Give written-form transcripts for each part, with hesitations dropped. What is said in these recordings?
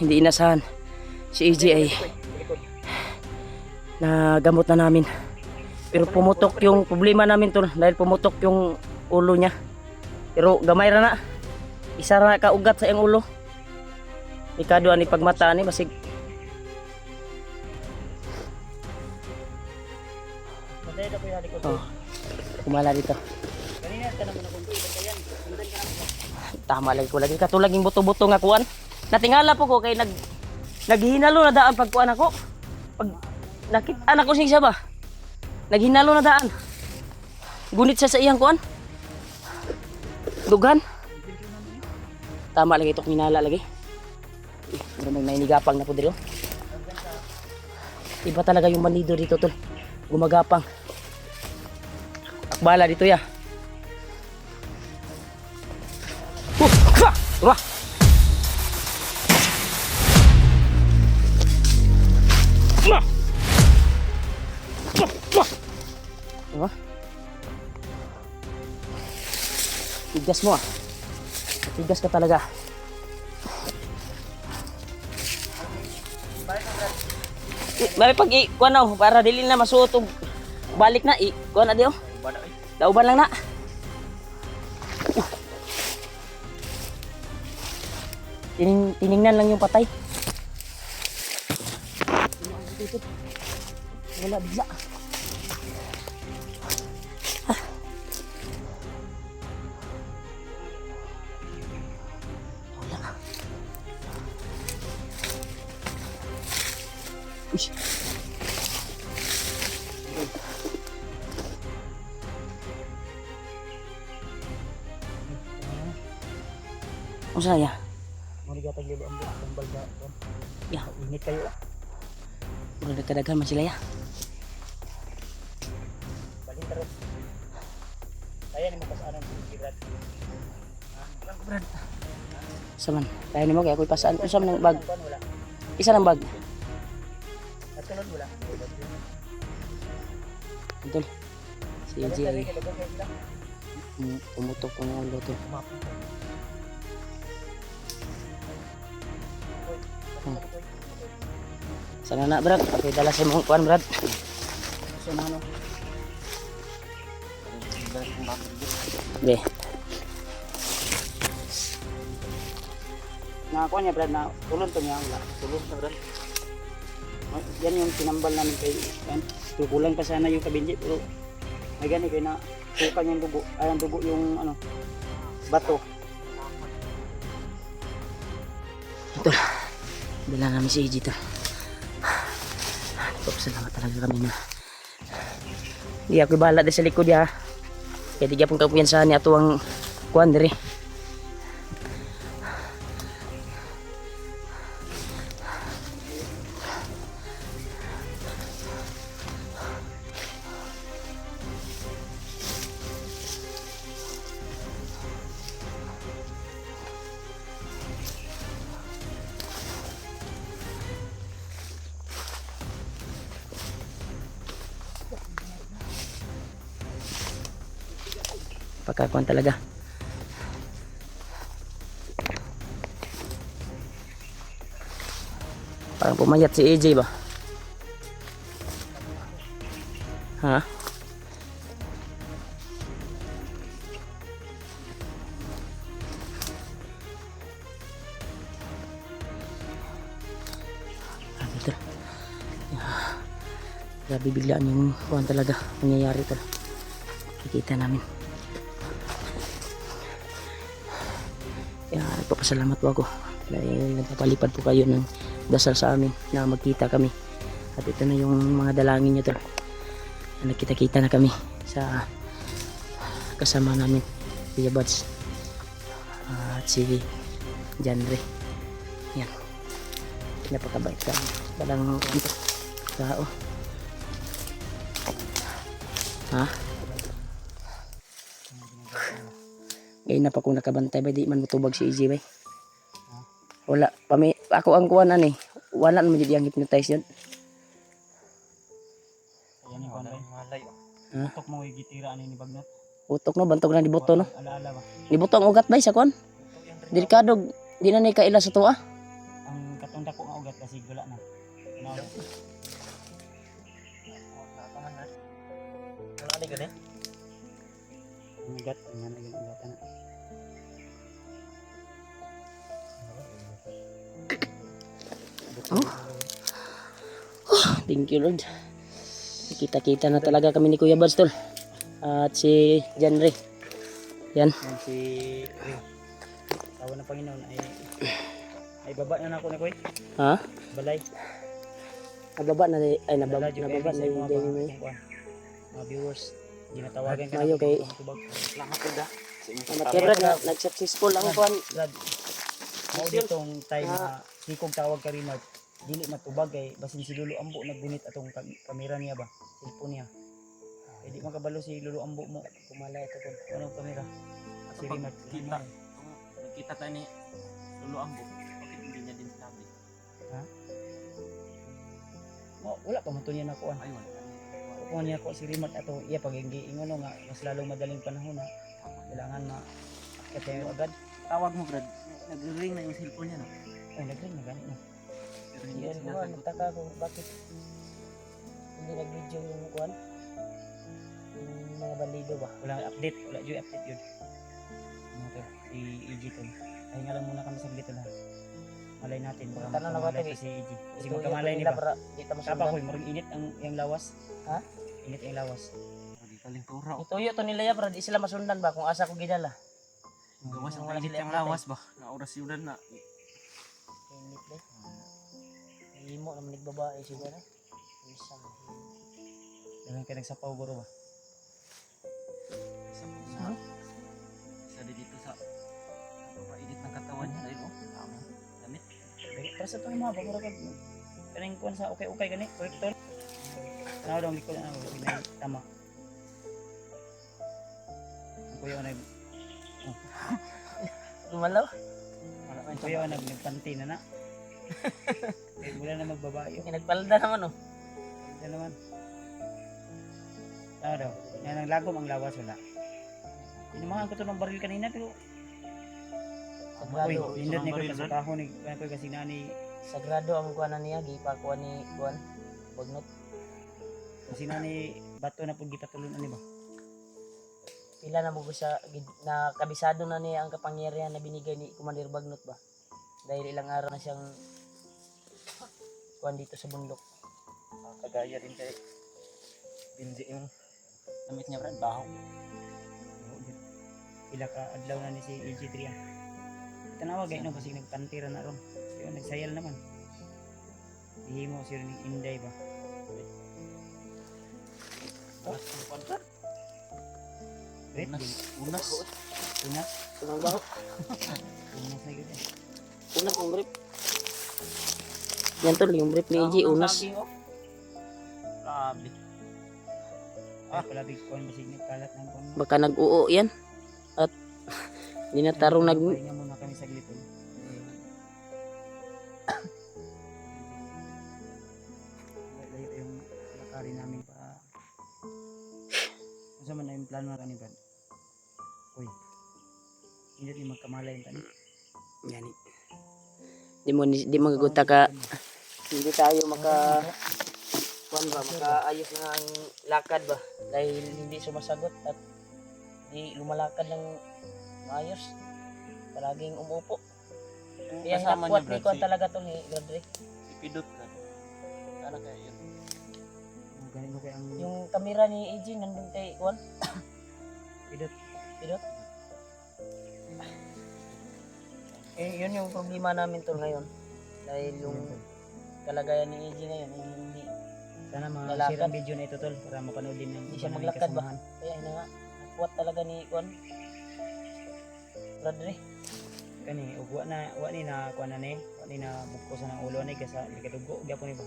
hindi inasahan. Si AJ ay nagamot na namin. Pero pumutok yung problema namin tol, dahil pumutok yung ulo niya. Pero gamay ra na. Isa ra kaugat sa iyang ulo. Ikado ani pagmata ni basig. Oh. Kumala dito. Kanina ka naman akong yan. Tama lagi ko lagi katulad yung buto-buto nga kuan. Natingala po ko kay naghinalo na daan pag kuan ako. Pag nakita anak ko siya ba? Naghinalo na daan. Gunit sa iyang kuan. Dugan. Tama lagi ito minala lagi. May nainigapang na po dito. Iba talaga yung manido dito tol. Gumagapang. Akbala dito ya. Wah. Wah. Tigas mo ah. Tigas ka talaga. May pag kuan na para dili na masuot og balik na kuan na dio. Dauban lang na. Tiningnan lang yung patay. Wala bigla. Wala. Ush. Usa ya? Muli ka taglibo ang bambal sa Ya, init kayo. udah kadaghan man sila ya. Balin terus. Kaya ni mo pasaanan si Brad. Lang Brad. Saman, kaya nimo kay ako'y pasaan usa man ng bag. Wala. Isa ng bag. Natulog wala. Betul. Si AJ ay pumutok ang ulo to. Sana na Brad, okay dala sa mong kuan Brad. So ano? Be. Nakakuha niya Brad na tulon to niya wala. Tulon to Brad. Yan yung tinambal namin kay yan. Kukulang pa sana yung kabinji pero may gani kay na sukan yung dugo. Ay ang dugo yung ano bato. Ito. Dala namin si AJ to. Salamat talaga kami na. Di ako bahala sa likod ya. Kaya di gyapon kapuyansahan ni ato ang kuan diri. Pagkakuan talaga. Parang pumayat si AJ ba? Ha? Grabe biglaan yung kuan talaga nangyayari talaga. Kikita namin. Kaya nagpapasalamat po ako dahil nagpapalipad po kayo ng dasal sa amin na magkita kami. At ito na yung mga dalangin nyo tol. Nagkita-kita na kami sa kasama namin, Kuya Buds at si Janre. Yan. Napakabait ka. Balang tao. Ha? Ngayon na pa kung nakabantay ba, di man matubag si AJ ba? Wala, ako ang kuwanan eh. Wala naman yung hypnotize yun. Ayan yung kuwan malay. Ha? Utok mo gitira ani ni Bagnat. Utok no, bantog na dibuto no. Alaala ba? Dibuto ang ugat ba sa kuwan? Delikado, di na ni kaila sa tuwa. Ang kasi gula na. Ano? Nakakaman na. Ano ka ganun? Ang ugat, yan na yung ugat na. Oh. Thank you Lord. Kita-kita na talaga kami ni Kuya Bads tol. At si John Ray. Yan. Yan si Ray. Tawa ng Panginoon ay baba na ako na ko eh. Ha? Balay. Nababa na ay nababa Dala, nababa na yung day mo. Mga viewers. Ginatawagan ka Mayo kay lahat ko da. Kaya Brad na nag-successful ang kuan. Brad. Mao ditong time na sikog tawag ka rin dili matubag kay basin si Lolo Ambo nagbunit atong kamera niya ba, cellphone niya. Kay di makabalo si Lolo Ambo mo kumalay ito kun ano kamera. Si Rimat Kita. Nakita tayo ni Lolo Ambo. Bakit hindi niya din sinabi? wala pa man to niya nakuan. Ayun. Kung niya ko si Rimat ato iya pag ingon nga mas lalong madaling panahon na kailangan na akit tayo agad. Tawag mo, Brad. Nag-ring na yung cellphone niya, no? Ay nagrin na ganit na. Pero hindi Yan ko sinasagot. nagtaka ko bakit hindi nag-video yung kuan. Yung mga bandido ba? Walang update, wala joy update yun. Ano to, si EG to. Pahinga lang muna kami saglit lang. Malay natin, baka Tanong na ba makamalay ito, pa si EG. Kasi Ito magkamalay yung ni ba? para kita Tapa masundan. ko, marang init ang yung lawas. Ha? Init ang lawas. Hindi kaling turaw. Ituyo to nila ya para di sila masundan ba kung asa ko gidala. Gawas ang Wala kainit sila yung update. lawas ba? Na oras yun na. Init ba? Himo naman nagbabae siguro. Isang Dahil kayo nagsapaw guro ba? Isa din dito sa papainit ng katawan niya. Dahil, tama. Damit. Dali, para sa itong mga bagura ka. Kanang kuhan sa okay-okay gani, corrector. Ano daw, likod na, pinay tama. Ang kuya ko Lumalaw. ang kuya ko nagpanty na na. Kaya mula na magbabayo. Nagpalda naman oh. Yan naman. Ano daw? Yan ang lagom ang lawas wala. Inumahan ko to ng baril kanina pero Sagrado. uy, nindot Isang ni ko baril, sa kahon ni ko kasi nani Sagrado ang kuan niya gipakuan ni kuan. Bagnot. kasi nani bato na pud gipatulon ani ba. Pila na mo sa na kabisado na niya ang kapangyarihan na binigay ni Commander Bagnot ba. Dahil ilang araw na siyang kuan dito sa bundok. Kagaya din kay Binzi yung damit niya, Brad. Baho. Pila ka adlaw na ni si EG3 ah. Tanawa gay no kasi nagpantira na ron. Yun nagsayal naman. Ihimo siya ni Inday ba. Red Unas. Unas. Unas. Sunang baho. Unas na yun eh. Una kong brief. Yan tol, yung brief ni EG unas. Grabe. Palabig ko ang basig kalat ng kon. Baka nag-uo yan. At hindi na tarong nag... Pahinga muna kami saglit. Layo yung lakari namin pa. Ano man na yung plano na kanina. Uy. Hindi din magkamalay yung tanin. Yan. Di magaguta ka. Hindi tayo maka... Kuan ba, makaayos na ang lakad ba? Dahil hindi sumasagot at di lumalakad ng maayos. Palaging umupo. Kaya Kasama nakwat niya, ni Brad, Kuan si- talaga to ni Gradre. Si Pidot, Brad. Ano kaya yun? Ganito kaya ang Yung kamera ni EG nandun kay Kuan. pidot. Pidot. Yun yung problema namin tol ngayon. Dahil yung kalagayan ni EG ngayon ay hindi. Sana Lalakad. ma-share ang video na ito tol para mapanood din ng Hindi siya iba naming maglakad ba? kasamahan. Kaya ina nga. Nakwat talaga ni Kuan. Gradre. Kani ug wa ni na kuan na ni, wa ni na bugko sa nang ulo ni kasi likadugo gyapon ni ba.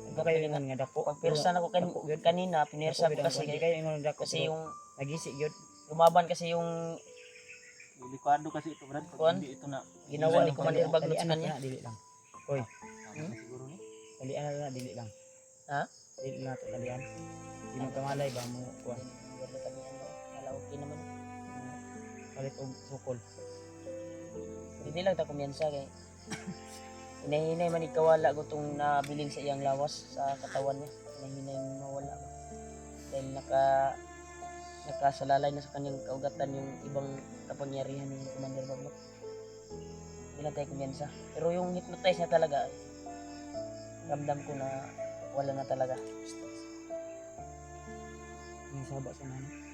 Ug kayo ingon nga dako. Pagpirsa na ko kanina, pinirsa ko kasi kasi kayo ingon dako kasi yung nagisi gyud. lumaban kasi yung Delikado kasi ito, Brad. Pag Kuan? hindi ito na... ginawa ni Commander Bagnot sa Dalian kanya. na dili lang. Oy, Tama na siguro ni. dalian na dili lang. Ha? Dili lang to dalian. Di magkamalay ba mo kuan. Wala kami ano, wala okay naman. Palit og sukol. Hindi lang ta kumyansa kay Hinahinay man ikawala ko itong nabilin sa iyang lawas sa katawan niya. Hinahinay mawala ba. Dahil nakasalalay na sa kanyang kaugatan yung ibang kapangyarihan ni Commander Baglok. Hindi na tayo kumyansa. Pero yung hypnotize niya talaga, ramdam ko na wala na talaga. Yung saba sa nana.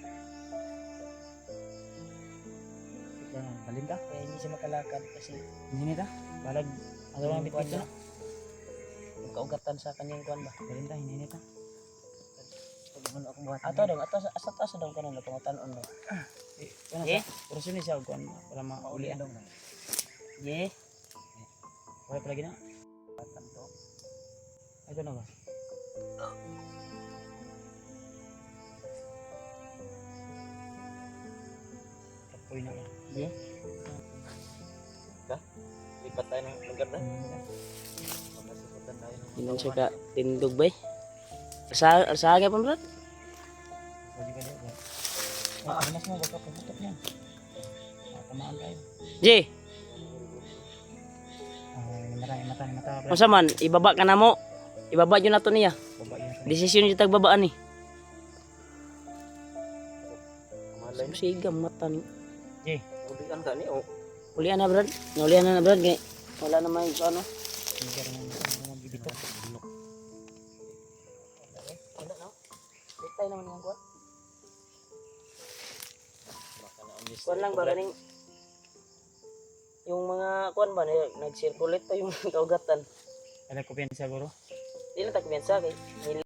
Balin ta? Kaya hindi siya makalakad kasi Hindi nita? Balag, ano lang bitbit na? yung kaugatan sa kanyang kuwan ba. Balin ta, hindi nita. Pag akong buhat. Ato dong, ato sa taas daw kanon na pangutanon mo. Ano Eh? sa? Puro siya kuan para mauli. Dong na. Ye. Wala pala gina. Batang to. Ito na ba? Kapoy na ba? Ye. Lipat tayo ng lugar na. Magkasusutan tayo ng Hindi siya ka tindog ba? Sa agay pa bro? Pwede ka dito. Mas mo baka puputok niyan. Tamaan tayo. Je, Mata. unsa man ibaba ka na mo. Ibaba yun na to niya. Baba yan. Desisyon yung tagbabaan ni. Malay na. Sigam mata ni. Uli ang dani o. Ulian na brad. Ulian na brad. Kaya wala na may ano. Hindi ka naman bibito. Wala na. Bitay naman yung kuwan. Baka na ang Kuwan lang ba kaning yung mga kuwan ba nag-circulate pa yung kaugatan. Ada ko pinsa guro. Di na tagpiyansa kay